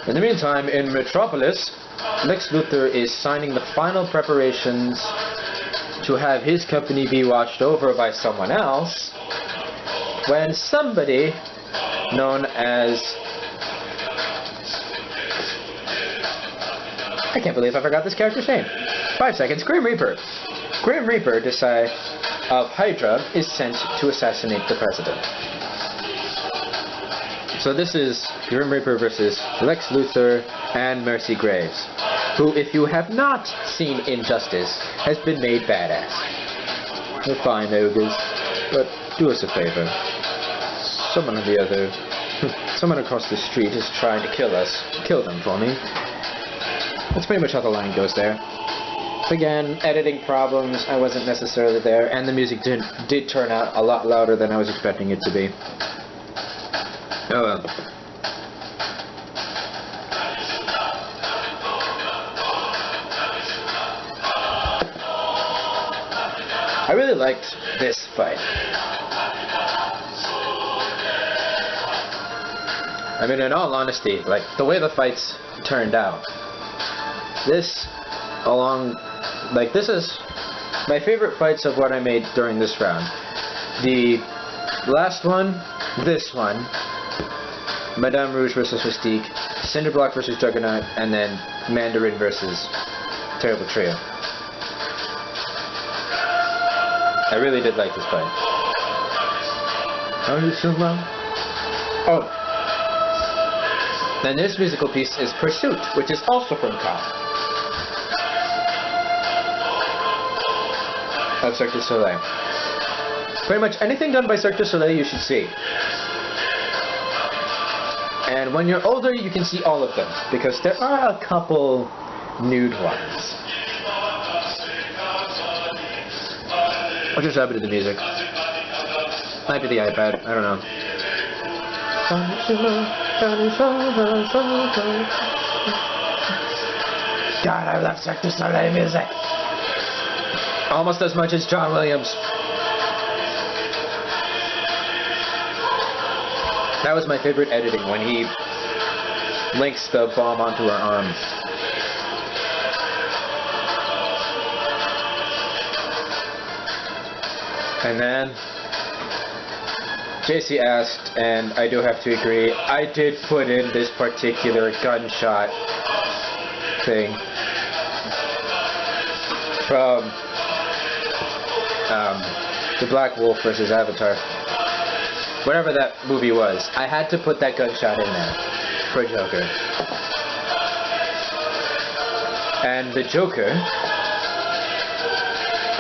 In the meantime, in Metropolis, Lex Luthor is signing the final preparations to have his company be watched over by someone else, when somebody known as... I can't believe I forgot this character's name. 5 seconds. Grim Reaper. Grim Reaper of Hydra is sent to assassinate the president. So this is Grim Reaper versus Lex Luthor and Mercy Graves, who, if you have not seen Injustice, has been made badass. They're fine ogres, but do us a favor. Someone across the street is trying to kill us. Kill them for me. That's pretty much how the line goes there. Again, editing problems, I wasn't necessarily there, and the music did turn out a lot louder than I was expecting it to be. Oh well. I really liked this fight. I mean, in all honesty, like, the way the fights turned out, this is my favorite fights of what I made during this round. The last one, this one, Madame Rouge versus Mystique, Cinderblock versus Juggernaut, and then Mandarin versus Terrible Trio. I really did like this fight. Are you so wrong? Oh. Then this musical piece is Pursuit, which is also from Cop. Of Cirque du Soleil. Pretty much anything done by Cirque du Soleil you should see. And when you're older, you can see all of them, because there are a couple nude ones. What just happened to the music? Might be the iPad, I don't know. God, I love Cirque du Soleil music. Almost as much as John Williams. That was my favorite editing, when he links the bomb onto her arm. And then JC asked, and I do have to agree, I did put in this particular gunshot thing from the Black Wolf versus Avatar. Whatever that movie was, I had to put that gunshot in there for Joker. And the Joker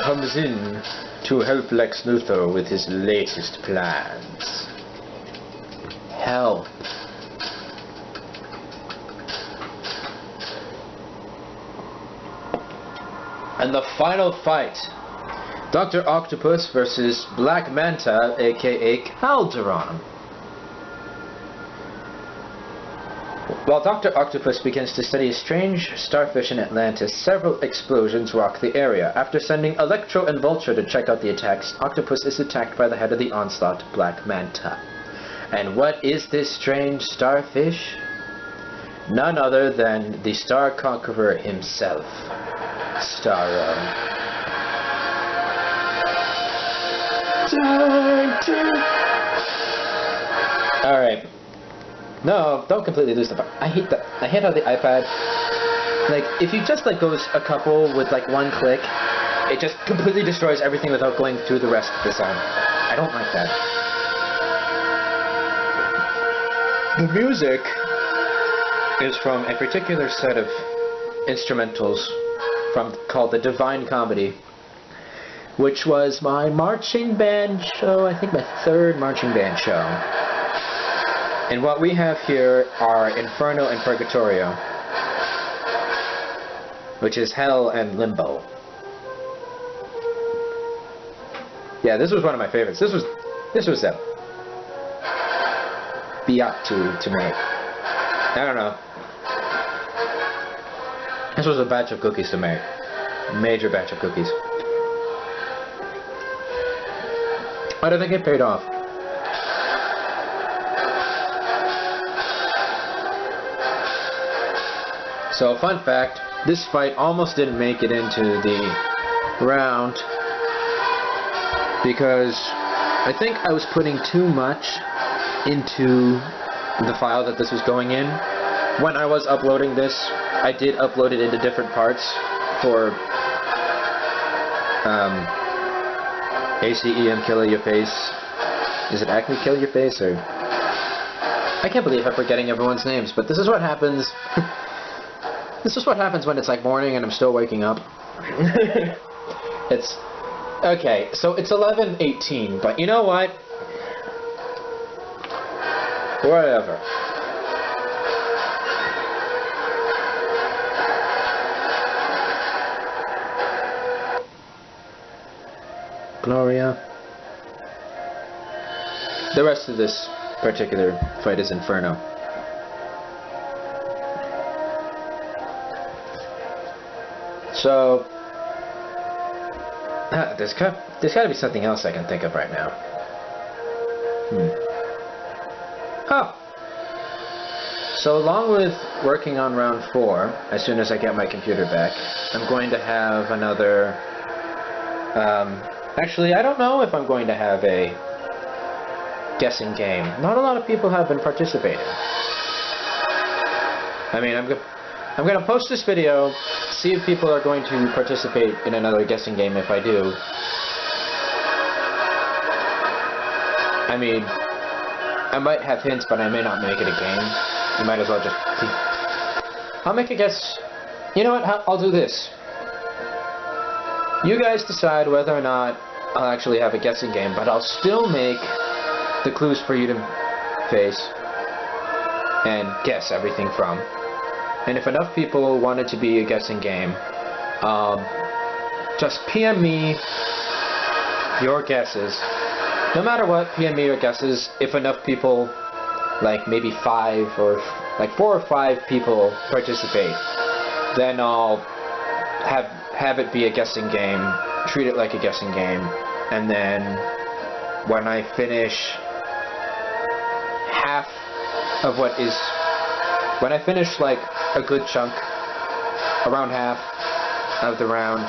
comes in to help Lex Luthor with his latest plans. Help. And the final fight, Dr. Octopus versus Black Manta, aka Calderon. While Dr. Octopus begins to study a strange starfish in Atlantis, several explosions rock the area. After sending Electro and Vulture to check out the attacks, Octopus is attacked by the head of the Onslaught, Black Manta. And what is this strange starfish? None other than the Star Conqueror himself, Starro. Alright. No, don't completely lose the fight. I hate how the iPad, like, if you just goes a couple with one click, it just completely destroys everything without going through the rest of the sound. I don't like that. The music is from a particular set of instrumentals called the Divine Comedy, which was my marching band show, I think my third marching band show. And what we have here are Inferno and Purgatorio, which is Hell and Limbo. Yeah, this was one of my favorites. This was a biat to make. I don't know. This was a batch of cookies to make. Major batch of cookies. But I think it paid off. So, fun fact, this fight almost didn't make it into the round because I think I was putting too much into the file that this was going in. When I was uploading this, I did upload it into different parts for ACEM Kill Your Face. Is it Acme Kill Your Face, or... I can't believe I'm forgetting everyone's names, but this is what happens. This is what happens when it's like morning and I'm still waking up. It's... Okay, so it's 11:18, but you know what? Whatever. Gloria. The rest of this particular fight is Inferno. So, there's got to be something else I can think of right now. Oh! So along with working on round 4, as soon as I get my computer back, I'm going to have another... actually, I don't know if I'm going to have a guessing game. Not a lot of people have been participating. I mean, I'm going to post this video, see if people are going to participate in another guessing game if I do. I mean, I might have hints, but I may not make it a game. You might as well just... I'll make a guess. You know what? I'll do this. You guys decide whether or not I'll actually have a guessing game, but I'll still make the clues for you to face and guess everything from. And if enough people want it to be a guessing game, just PM me your guesses. No matter what, PM me your guesses. If enough people, like maybe 5 or like 4 or 5 people participate, then I'll have it be a guessing game, treat it like a guessing game, and then when I finish half of what is, when I finish like a good chunk, around half of the round,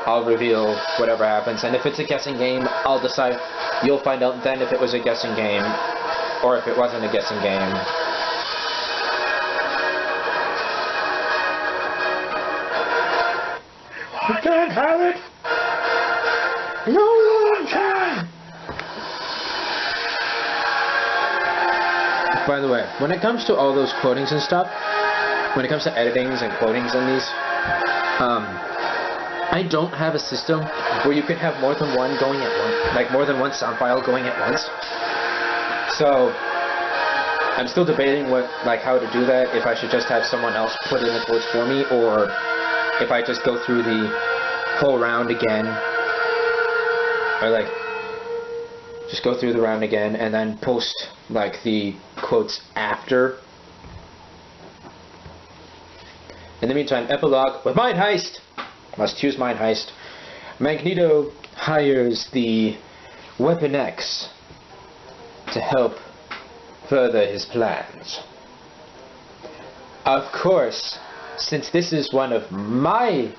I'll reveal whatever happens, and if it's a guessing game, I'll decide, you'll find out then if it was a guessing game, or if it wasn't a guessing game. You can't have it! No one can! By the way, when it comes to all those quotings and stuff, when it comes to editings and quotings in these, I don't have a system where you can have more than one going at once, like more than one sound file going at once. So, I'm still debating how to do that, if I should just have someone else put in the quotes for me, or if I just go through the whole round again, or like, just go through the round again and then post like the quotes after. In the meantime, epilogue with Mind Heist. Must choose Mind Heist. Magneto hires the Weapon X to help further his plans. Of course, since this is one of my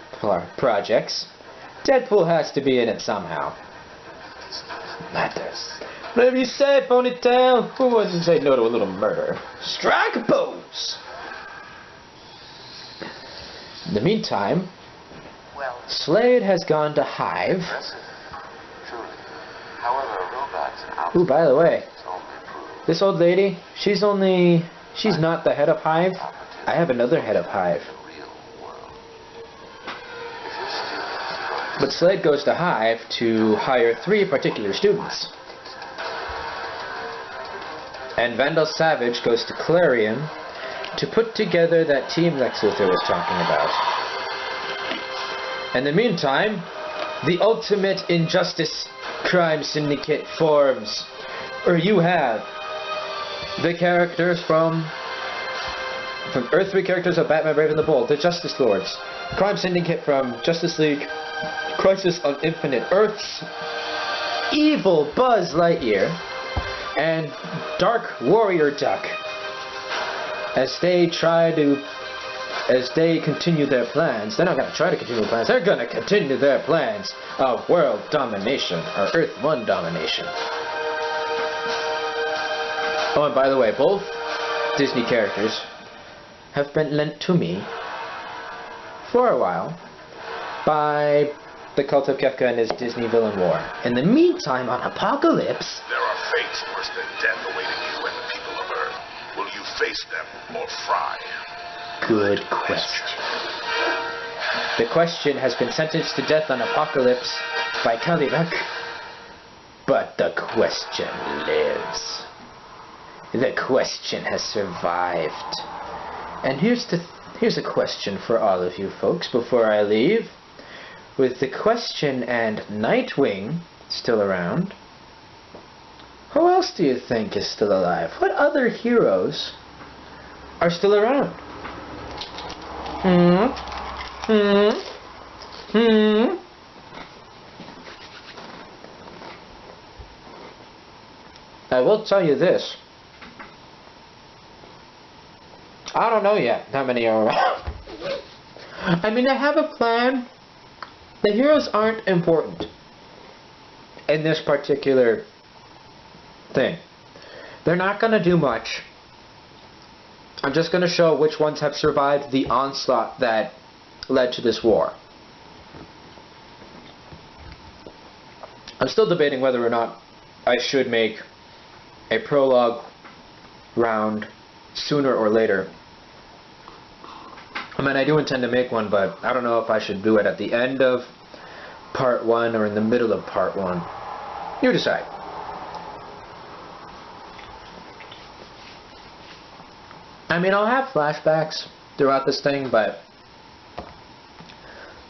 projects, Deadpool has to be in it somehow. Matters. Whatever you say, Ponytail. Who wouldn't say no to a little murder? Strike a pose! In the meantime, Slade has gone to Hive. Ooh, by the way, this old lady, she's not the head of Hive. I have another head of Hive. But Slade goes to Hive to hire 3 particular students. And Vandal Savage goes to Clarion to put together that team Lex Luthor was talking about. In the meantime, the ultimate injustice crime syndicate forms. Or you have the characters from Earth 3 characters of Batman Brave and the Bold, the Justice Lords, Crime Syndicate from Justice League, Crisis on Infinite Earths, Evil Buzz Lightyear, and Dark Warrior Duck, as they try to as they continue their plans, they're not going to try to continue their plans, they're going to continue their plans of world domination, or Earth 1 domination. Oh, and by the way, both Disney characters have been lent to me for a while by the Cult of Kefka and his Disney Villain War. In the meantime, on Apocalypse, there are fates worse than death awaiting you and the people of Earth. Will you face them or fry? Good question. The question has been sentenced to death on Apocalypse by Kalibak, but the question lives. The question has survived. And here's a question for all of you folks before I leave. With the question and Nightwing still around, who else do you think is still alive? What other heroes are still around? I will tell you this. I don't know yet how many are around. I mean, I have a plan. The heroes aren't important in this particular thing. They're not going to do much. I'm just going to show which ones have survived the onslaught that led to this war. I'm still debating whether or not I should make a prologue round sooner or later. I mean, I do intend to make one, but I don't know if I should do it at the end of part 1 or in the middle of part 1. You decide. I mean, I'll have flashbacks throughout this thing, but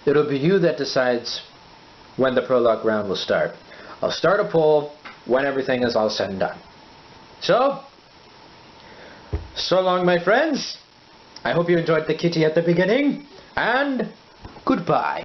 it'll be you that decides when the prologue round will start. I'll start a poll when everything is all said and done. So long, my friends. I hope you enjoyed the kitty at the beginning, and goodbye.